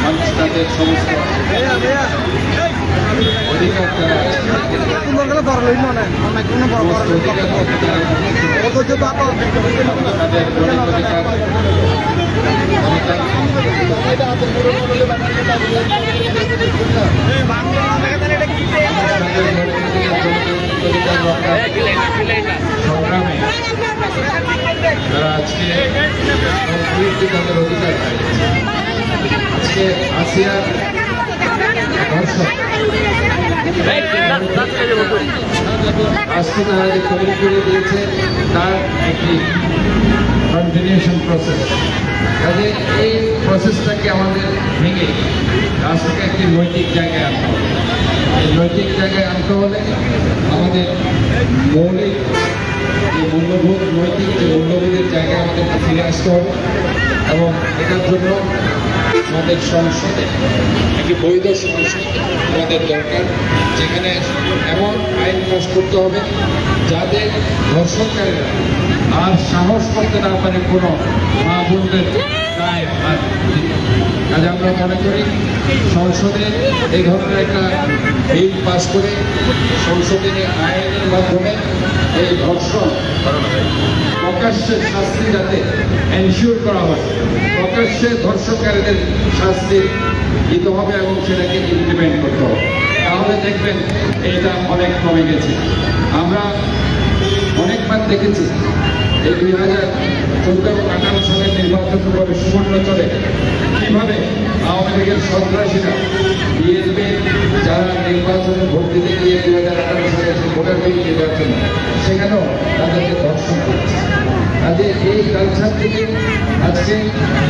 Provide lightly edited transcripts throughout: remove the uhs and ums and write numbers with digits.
মানুষ তাদের সমস্ত অধিকার সংগ্রামে তারা আজকে তাদের অধিকার পাইছে। আজকে আসিয়ার দর্শক আজকে তারা যে তৈরি করে দিয়েছে তার একটি কন্টিনিউশন প্রসেস। কাজে এই প্রসেসটাকে আমাদের ভেঙে রাষ্ট্রকে একটি নৈতিক জায়গায় আনতে হবে। এই নৈতিক জায়গায় আনতে হলে আমাদের মৌলিক যে মূল্যবোধ, নৈতিক যে মূল্যবোধের জায়গায় আমাদেরকে ফিরে আসতে হবে এবং এটার জন্য আমাদের সংসদে একটি বৈধ সংসদ আমাদের দরকার, যেখানে এমন আইন পাস করতে হবে যাদের ধর্ষণকারীরা আর সাহস করতে না পারে কোনো মা বোনদের গায়ে হাত দিতে। কাজে আমরা মনে করি সংসদে এই ধরনের একটা বিল পাস করে সংসদের আইনের মাধ্যমে এই ধর্ষণ প্রকাশ্যে শাস্তি যাতে এনশিওর করা হয়, প্রকাশ্যে ধর্ষণকারীদের শাস্তি দিতে হবে এবং সেটাকে ইমপ্লিমেন্ট করতে হবে। তাহলে দেখবেন এইটা অনেক কমে গেছে। আমরা অনেকবার দেখেছি এই 2014 এবং 2018 সালের নির্বাচন করে সুবর্ণ চলে কীভাবে আওয়ামী লীগের সন্ত্রাসীরা বিএনপি যারা নির্বাচনে ভোট দিতে গিয়ে 2018 সালে ভোটার বিল নির্বাচন সেখানেও তাদেরকে ধর্ষণ করছে। কাজে এই কালচার থেকে আজকে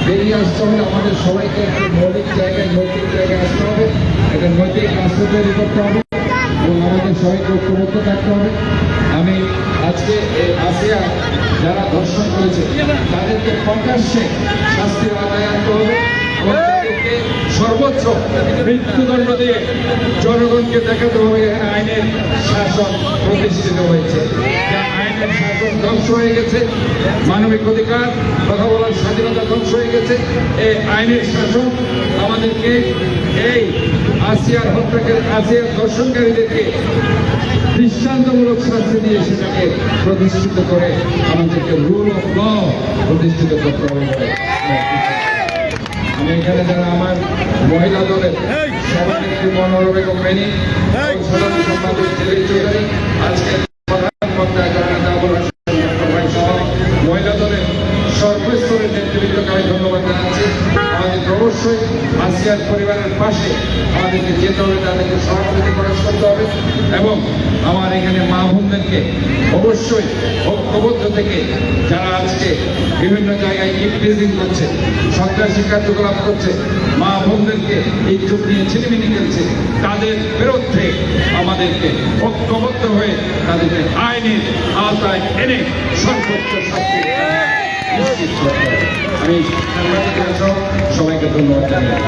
বেরিয়ে আসতে হলে আমাদের সবাইকে একটা মৌলিক জায়গায় নৈতিক জায়গায় আসতে হবে, একটা নৈতিক রাষ্ট্র তৈরি করতে হবে এবং আমাদের সবাইকে ঐক্যবদ্ধ থাকতে হবে। আমি আজকে এই আসিয়া যারা ধর্ষণ করেছে তাদেরকে প্রকাশ্যে শাস্তির আদায় আনতে হবে এবং তাদেরকে সর্বোচ্চ মৃত্যুদণ্ড দিয়ে জনগণকে দেখাতে হবে এখানে আইনের শাসন প্রতিষ্ঠিত হয়েছে। আইনের শাসন ধ্বংস হয়ে গেছে, মানবিক অধিকার কথা বলার স্বাধীনতা ধ্বংস হয়ে গেছে। এই আইনের শাসন আমাদেরকে এই আসিয়ার হত্যাকারী, আসিয়ার ধর্ষণকারীদেরকে দৃষ্টান্তমূলক শাস্তি দিয়ে সেটাকে প্রতিষ্ঠিত করে আমাদেরকে রুল অফ ল প্রতিষ্ঠিত করতে হবে। আমি এখানে যারা আমার মহিলা দলের সভানেত্রী মনোরম বেগম মেনি, সাধারণ সম্পাদক জেলি চৌধুরী, আজকে মহিলা দলের সর্বস্তরের নেতৃবৃন্দকে আমি ধন্যবাদ জানাচ্ছি। আমাদের অবশ্যই আসিয়ার পরিবারের পাশে আমাদেরকে যেতে হবে, তাদেরকে সহযোগিতা প্রকাশ করতে হবে এবং আমার এখানে মা বোনদেরকে অবশ্যই ঐক্যবদ্ধ থেকে যারা আজকে বিভিন্ন জায়গায় ইনক্রিজিং করছে, সন্ত্রাসী কার্যকলাপ করছে, মা বোনদেরকে ইজ্জত নিয়ে ছিনিমিনি খেলছে, তাদের বিরুদ্ধে আমাদেরকে ঐক্যবদ্ধ হয়ে তাদেরকে আইনের আওতায় এনে সর্বোচ্চ শাস্তি নিশ্চিত করতে হবে। আমি সাংবাদিকরা সহ সবাইকে ধন্যবাদ জানাই।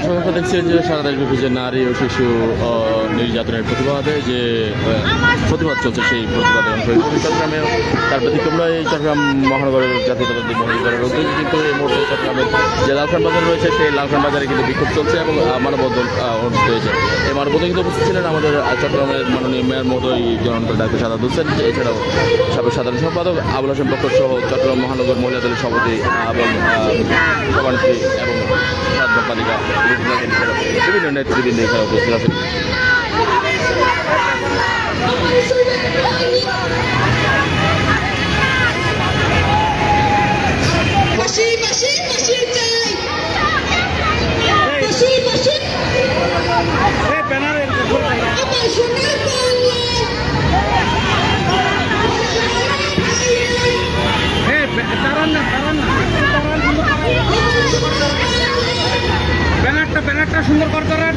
দর্শক আপনারা দেখছেন যে সারা দেশব্যাপী যে নারী ও শিশু নির্যাতনের প্রতিবাদে যে প্রতিবাদ চলছে, সেই প্রতিবাদের অংশ হিসেবে চট্টগ্রামে তার ব্যতিক্রম নয়। এই চট্টগ্রাম মহানগরের জাতীয়তাবাদী মহিলার উদ্যোগে কিন্তু এই মুহূর্তে চট্টগ্রামের যে লালখান বাজার রয়েছে, সেই লালখান বাজারে কিন্তু বিক্ষোভ চলছে এবং মানববন্ধন অনুষ্ঠিত হয়েছে। এই মানববন্ধনে কিন্তু উপস্থিত ছিলেন আমাদের চট্টগ্রামের মাননীয় মেয়র মহোদয় জনতা ডাক্তার সাদাত হোসেন, এছাড়াও সাবেক সাধারণ সম্পাদক আবুল হাসেম বক্কর সহ চট্টগ্রাম মহানগর মহিলা দলের সভাপতি এবং সভানেত্রী এবং সাংবাদিকা বিভিন্ন নেতৃবৃন্দ এখানে উপস্থিত আছেন। ব্যানারটা সুন্দর করে